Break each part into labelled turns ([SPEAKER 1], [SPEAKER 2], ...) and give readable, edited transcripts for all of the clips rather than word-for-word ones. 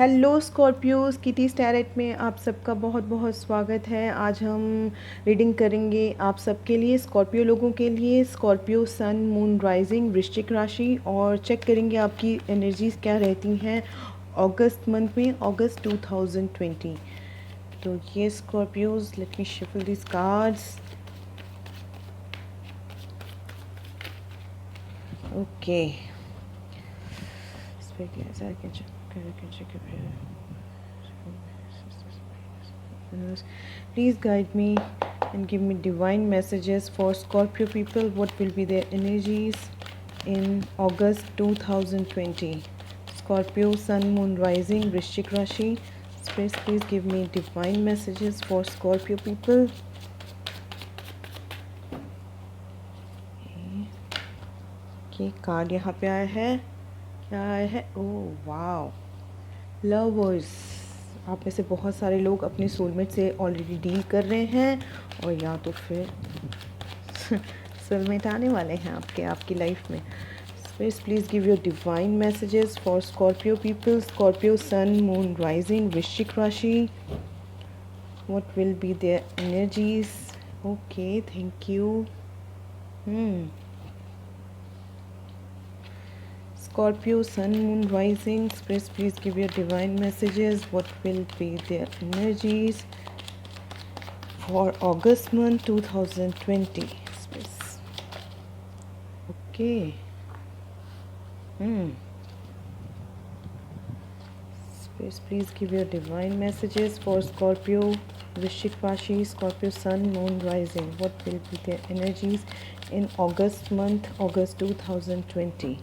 [SPEAKER 1] Hello Scorpios, kitty स्टैरेट में आप सबका बहुत बहुत स्वागत है। आज हम रीडिंग करेंगे आप सबके लिए, स्कॉर्पियो लोगों के लिए, स्कॉर्पियो सन मून राइजिंग वृश्चिक राशि, और चेक करेंगे आपकी एनर्जीज क्या रहती हैं अगस्त मंथ में, अगस्त 2020। तो ये Scorpios, let me shuffle this cards. Okay, please guide me and give me divine messages for Scorpio people. What will be their energies in August 2020? Scorpio sun moon rising Vrishchik Rashi. Space, please give me divine messages for Scorpio people. Okay, card यहाँ पे आया है, क्या आया है? Oh wow, lovers. आप में से बहुत सारे लोग अपने सोलमेट से ऑलरेडी डील कर रहे हैं, और या तो फिर सोलमेट आने वाले हैं आपकी लाइफ में। Space, please give your divine messages for Scorpio people, Scorpio sun moon rising वृश्चिक राशि। What will be their energies? Okay, thank you. Scorpio sun moon rising, Space, please give your divine messages. What will be their energies for August month 2020? Space. Okay. Space, please give your divine messages for Scorpio Vrishchik Rashi, Scorpio sun moon rising. What will be their energies in August month, August 2020?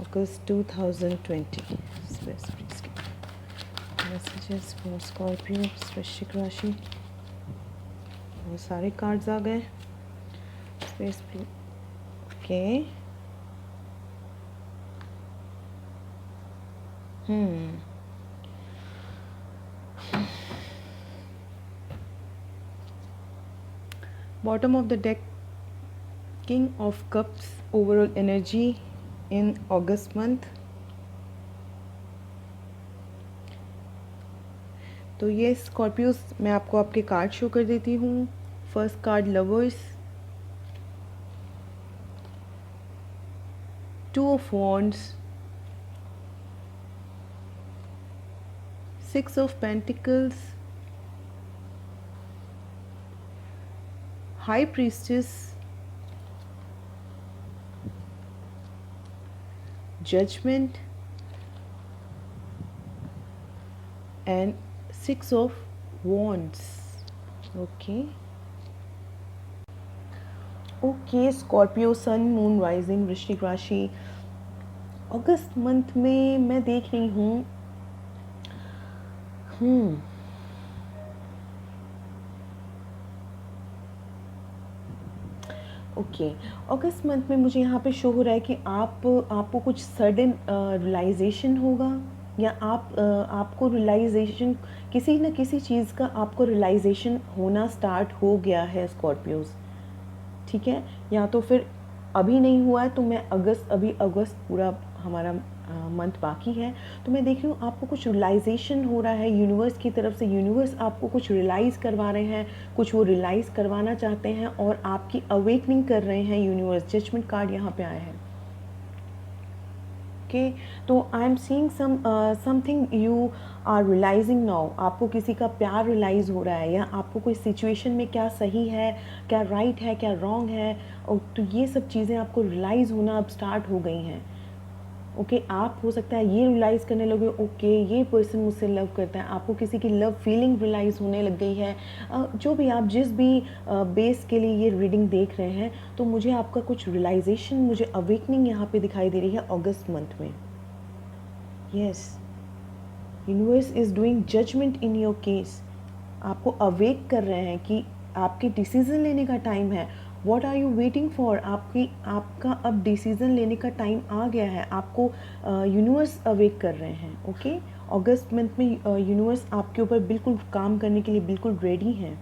[SPEAKER 1] August 2020. Space, please give messages for Scorpio Vrishchik राशि। बहुत सारे cards आ गए। Space, please. Okay, bottom of the deck, king of cups, overall energy in August month. तो ये Scorpios, मैं आपको आपके card show कर देती हूँ। First card lovers, two of wands, six of pentacles, high priestess, judgment, and six of wands. Okay Scorpio sun moon rising वृश्चिक राशि, अगस्त मंथ में मैं देख रही हूँ ओके, अगस्त मंथ में मुझे यहाँ पे शो हो रहा है कि आपको कुछ सडन रियलाइजेशन होगा, या आपको रियलाइजेशन, किसी न किसी चीज़ का आपको रियलाइजेशन होना स्टार्ट हो गया है स्कॉर्पियोज। ठीक है, या तो फिर अभी नहीं हुआ है, तो मैं अगस्त पूरा हमारा मंथ बाकी है, तो मैं देख रही हूँ आपको कुछ रियलाइजेशन हो रहा है यूनिवर्स की तरफ से। यूनिवर्स आपको कुछ रियलाइज़ करवा रहे हैं, कुछ वो रियलाइज़ करवाना चाहते हैं, और आपकी अवेकनिंग कर रहे हैं यूनिवर्स। जजमेंट कार्ड यहाँ पे आया है। ओके, तो I am seeing something you are realising now. आपको किसी का प्यार रियलाइज़ हो रहा है, या आपको कोई सिचुएशन में क्या सही है, क्या राइट है, क्या रॉन्ग है, तो ये सब चीज़ें आपको रियलाइज़ होना अब स्टार्ट हो गई हैं। ओके, आप हो सकता है ये रियलाइज़ करने लगे, ओके ये पर्सन मुझसे लव करता है, आपको किसी की लव फीलिंग रियलाइज़ होने लग गई है। जो भी आप जिस भी बेस के लिए ये रीडिंग देख रहे हैं, तो मुझे आपका कुछ रियलाइजेशन, मुझे अवेकनिंग यहाँ पे दिखाई दे रही है अगस्त मंथ में। Yes, universe is doing judgment in your case. आपको अवेक कर रहे हैं कि आपके डिसीज़न लेने का टाइम है। What are you waiting for? आपका अब डिसीज़न लेने का टाइम आ गया है। आपको यूनिवर्स अवेक कर रहे हैं। ओके, अगस्त मंथ में यूनिवर्स आपके ऊपर बिल्कुल काम करने के लिए बिल्कुल रेडी हैं।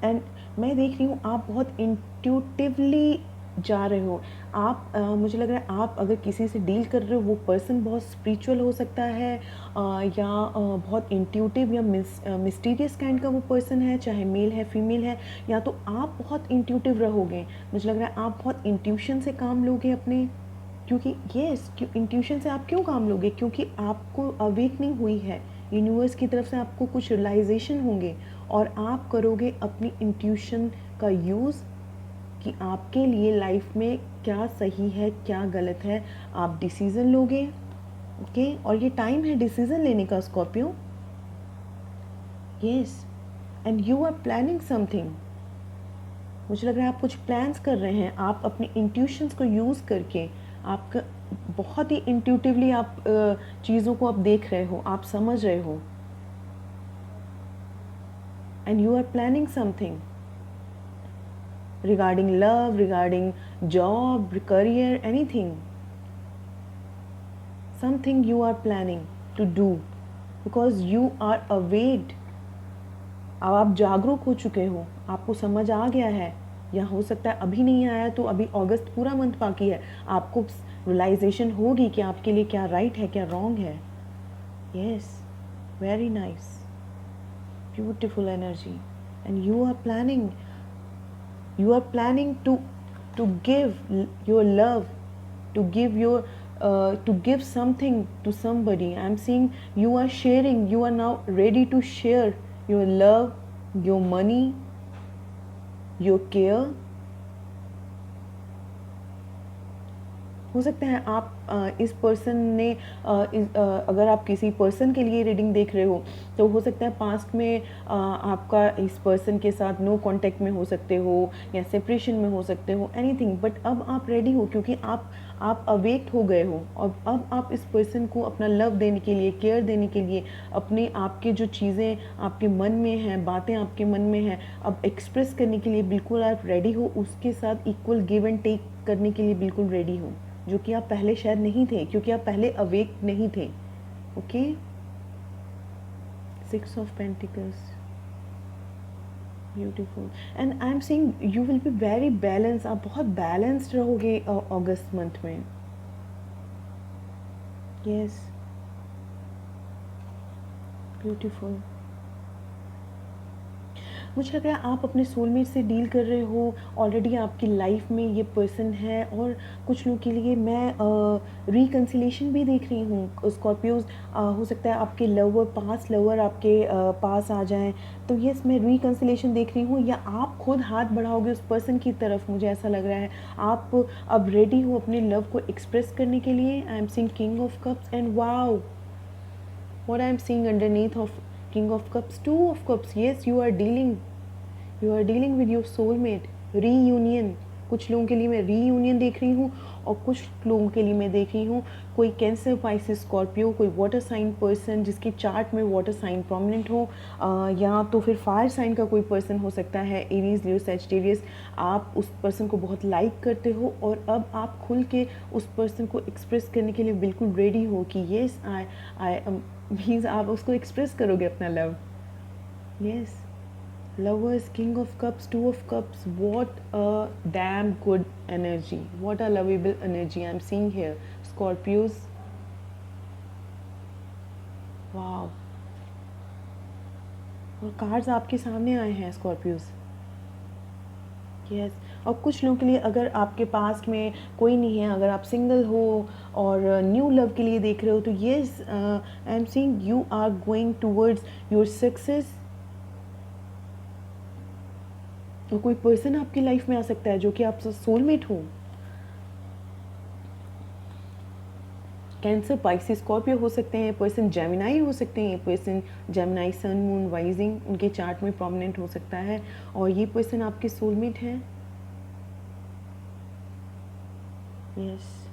[SPEAKER 1] एंड मैं देख रही हूँ आप बहुत इंट्यूटिवली जा रहे हो। आप मुझे लग रहा है आप अगर किसी से डील कर रहे हो, वो पर्सन बहुत स्पिरिचुअल हो सकता है, या बहुत इंट्यूटिव या मिस्टीरियस काइंड का वो पर्सन है, चाहे मेल है फीमेल है, या तो आप बहुत इंट्यूटिव रहोगे। मुझे लग रहा है आप बहुत इंट्यूशन से काम लोगे अपने, क्योंकि यस, इंट्यूशन से आप क्यों काम लोगे, क्योंकि आपको अवेकनिंग हुई है यूनिवर्स की तरफ से, आपको कुछ रियलाइजेशन होंगे और आप करोगे अपनी इंट्यूशन का यूज़ कि आपके लिए लाइफ में क्या सही है क्या गलत है। आप डिसीज़न लोगे, ओके, और ये टाइम है डिसीज़न लेने का Scorpio. Yes, and you are planning something. मुझे लग रहा है आप कुछ प्लान्स कर रहे हैं, आप अपने इंट्यूशंस को यूज़ करके, आपका बहुत ही इंट्यूटिवली आप चीज़ों को आप देख रहे हो, आप समझ रहे हो, and you are planning something regarding love, regarding job, career, anything. Something you are planning to do because you are awake. अब आप जागरूक हो चुके हो, आपको समझ आ गया है, या हो सकता है अभी नहीं आया, तो अभी अगस्त पूरा मंथ बाकी है, आपको रियलाइजेशन होगी कि आपके लिए क्या राइट है क्या रॉन्ग है। Yes, very nice, beautiful energy, and you are planning to give your love, to give your to give something to somebody. I'm seeing you are sharing, you are now ready to share your love, your money, your care. हो सकता है आप इस person ने अगर आप किसी person के लिए रीडिंग देख रहे हो, तो हो सकता है पास्ट में आपका इस पर्सन के साथ नो कांटेक्ट में हो सकते हो, या सेपरेशन में हो सकते हो, एनीथिंग, बट अब आप रेडी हो क्योंकि आप अवेक हो गए हो, और अब आप इस पर्सन को अपना लव देने के लिए, केयर देने के लिए, अपने आपके जो चीज़ें आपके मन में हैं, बातें आपके मन में हैं, अब एक्सप्रेस करने के लिए बिल्कुल आप रेडी हो, उसके साथ इक्वल गिव एंड टेक करने के लिए बिल्कुल रेडी हो, जो कि आप पहले शायद नहीं थे क्योंकि आप पहले अवेक नहीं थे। Okay, 6 of pentacles, beautiful, and I am seeing you will be very balance, आप बहुत बैलेंस्ड रहोगे अगस्त मंथ में। Yes, beautiful. मुझे लग रहा है आप अपने सोलमेट से डील कर रहे हो, ऑलरेडी आपकी लाइफ में ये पर्सन है, और कुछ लोगों के लिए मैं रिकन्सिलेशन भी देख रही हूँ स्कॉर्पियोज। हो सकता है आपके लवर, पास लवर आपके पास आ जाएं, तो यस, मैं रिकन्सिलेशन देख रही हूँ, या आप खुद हाथ बढ़ाओगे उस पर्सन की तरफ, मुझे ऐसा लग रहा है आप अब रेडी हो अपने लव को एक्सप्रेस करने के लिए। आई am seeing king of cups, and wow, what I'm seeing underneath of king of cups, 2 of cups. Yes, you are dealing with your soulmate, reunion। कुछ लोगों के लिए मैं रीयूनियन देख रही हूँ, और कुछ लोगों के लिए मैं देख रही हूँ कोई कैंसर, पाइसिस, स्कॉर्पियो, कोई वाटर साइन पर्सन जिसके चार्ट में वाटर साइन प्रोमिनेंट हो, या तो फिर फायर साइन का कोई पर्सन हो सकता है, एरीज, लियो, सैजिटेरियस। आप उस पर्सन को बहुत लाइक करते हो, और अब आप खुल के उस पर्सन को एक्सप्रेस करने के लिए बिल्कुल रेडी हो कि येस, आई मीन्स आप उसको एक्सप्रेस करोगे अपना love. Yes, lovers, king of cups, 2 of cups, what a damn good energy, what a lovable energy I'm seeing here, Scorpios। wow, और कार्ड्स आपके सामने आए हैं स्कॉर्पियोज। यस, और कुछ लोगों के लिए अगर आपके पास में कोई नहीं है, अगर आप सिंगल हो और न्यू लव के लिए देख रहे हो, तो yes, I am seeing you are going towards your success. और कोई पर्सन आपकी लाइफ में आ सकता है जो कि आपसे सोलमेट हो। कैंसर, पाइसिस, स्कॉर्पियो हो सकते हैं, पर्सन जेमिनाई हो सकते हैं, पर्सन जेमिनाई सन मून वाइजिंग उनके चार्ट में प्रोमिनेंट हो सकता है, और ये पर्सन आपके सोलमेट है। यस,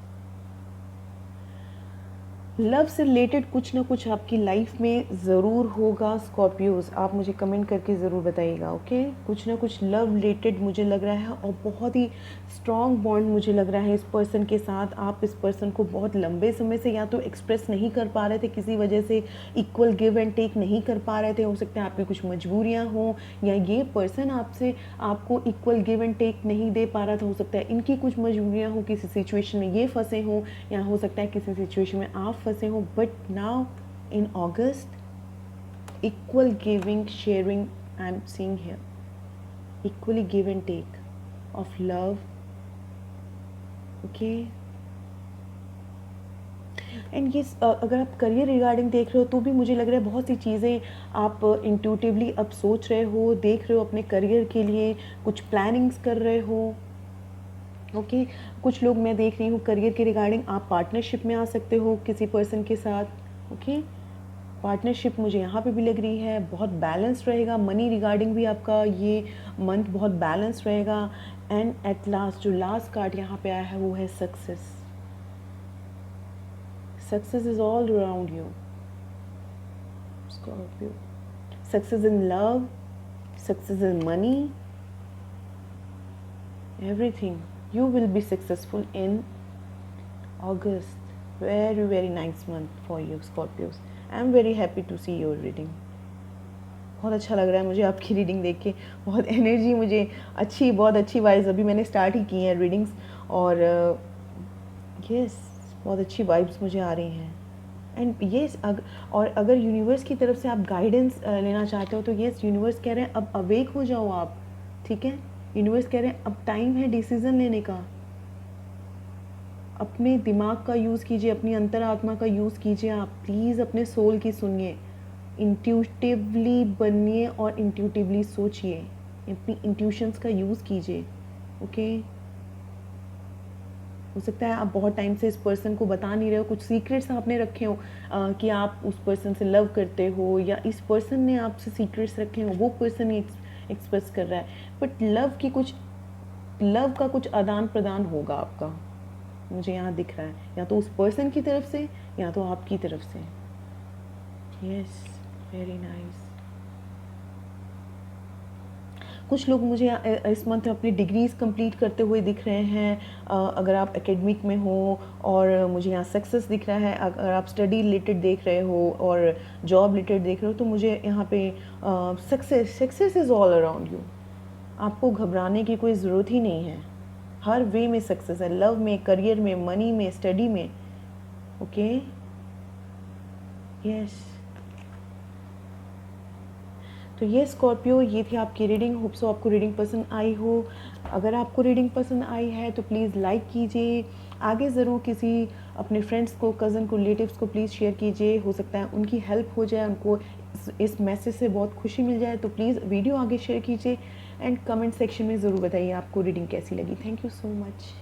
[SPEAKER 1] लव से रिलेटेड कुछ ना कुछ आपकी लाइफ में ज़रूर होगा स्कॉर्पियोज़, आप मुझे कमेंट करके ज़रूर बताइएगा। ओके, कुछ ना कुछ लव रिलेटेड मुझे लग रहा है, और बहुत ही स्ट्रॉन्ग बॉन्ड मुझे लग रहा है इस पर्सन के साथ। आप इस पर्सन को बहुत लंबे समय से या तो एक्सप्रेस नहीं कर पा रहे थे, किसी वजह से इक्वल गिव एंड टेक नहीं कर पा रहे थे। हो सकता है आपकी कुछ मजबूरियाँ हों, या ये पर्सन आपसे आपको इक्वल गिव एंड टेक नहीं दे पा रहा था। हो सकता है इनकी कुछ मजबूरियाँ हों, किसी सिचुएशन में ये फंसे हों, या हो सकता है किसी सिचुएशन में आप फंसे हो। But now in August, equal giving sharing I am seeing here, equally give and take of love. Okay, and ये अगर आप करियर रिगार्डिंग देख रहे हो तो भी मुझे लग रहा है बहुत सी चीज़ें आप इंट्यूटिवली अब सोच रहे हो, देख रहे हो अपने करियर के लिए, कुछ प्लानिंग्स कर रहे हो। ओके, कुछ लोग मैं देख रही हूँ करियर के रिगार्डिंग आप पार्टनरशिप में आ सकते हो किसी पर्सन के साथ। ओके, पार्टनरशिप मुझे यहाँ पे भी लग रही है, बहुत बैलेंस रहेगा। मनी रिगार्डिंग भी आपका ये मंथ बहुत बैलेंस रहेगा। एंड एट लास्ट जो लास्ट कार्ड यहाँ पे आया है वो है success. Success is all around you Scorpio. Success in love, success in money, everything. You will be successful in August. Very very nice month for you Scorpios. I am very happy to see your reading. बहुत अच्छा लग रहा है मुझे आपकी reading देख के, बहुत एनर्जी मुझे अच्छी, बहुत अच्छी वाइब्स अभी मैंने स्टार्ट ही की हैं रीडिंग्स, और यस बहुत अच्छी वाइब्स मुझे आ रही हैं। एंड येस और अगर यूनिवर्स की तरफ से आप गाइडेंस लेना चाहते हो तो येस यूनिवर्स कह रहे हैं अब अवेक हो जाओ आप। ठीक है, यूनिवर्स कह रहे हैं अब टाइम है डिसीज़न लेने का। अपने दिमाग का यूज़ कीजिए, अपनी अंतरात्मा का यूज़ कीजिए। आप प्लीज़ अपने सोल की सुनिए, इंट्यूटिवली बनिए और इंट्यूटिवली सोचिए, अपनी इंट्यूशंस का यूज़ कीजिए। ओके, हो सकता है आप बहुत टाइम से इस पर्सन को बता नहीं रहे हो, कुछ सीक्रेट्स आपने रखे हो कि आप उस पर्सन से लव करते हो, या इस पर्सन ने आपसे सीक्रेट्स रखे हो, वो पर्सन एक्सप्रेस कर रहा है। बट लव का कुछ आदान प्रदान होगा आपका, मुझे यहाँ दिख रहा है, या तो उस पर्सन की तरफ से या तो आपकी तरफ से। Yes, very nice. कुछ लोग मुझे इस मंथ अपनी डिग्रीज़ कंप्लीट करते हुए दिख रहे हैं, अगर आप एकेडमिक में हो, और मुझे यहाँ सक्सेस दिख रहा है। अगर आप स्टडी रिलेटेड देख रहे हो और जॉब रिलेटेड देख रहे हो तो मुझे यहाँ पे success is all around you. आपको घबराने की कोई ज़रूरत ही नहीं है, हर वे में सक्सेस है, लव में, करियर में, मनी में, स्टडी में। Okay, yes. तो ये स्कॉर्पियो, ये थी आपकी रीडिंग। होप सो आपको रीडिंग पसंद आई हो। अगर आपको रीडिंग पसंद आई है तो प्लीज़ लाइक कीजिए, आगे ज़रूर किसी अपने फ्रेंड्स को, कज़न को, रिलेटिव्स को प्लीज़ शेयर कीजिए। हो सकता है उनकी हेल्प हो जाए, उनको इस मैसेज से बहुत खुशी मिल जाए। तो प्लीज़ वीडियो आगे शेयर कीजिए, एंड कमेंट सेक्शन में ज़रूर बताइए आपको रीडिंग कैसी लगी। Thank you so much.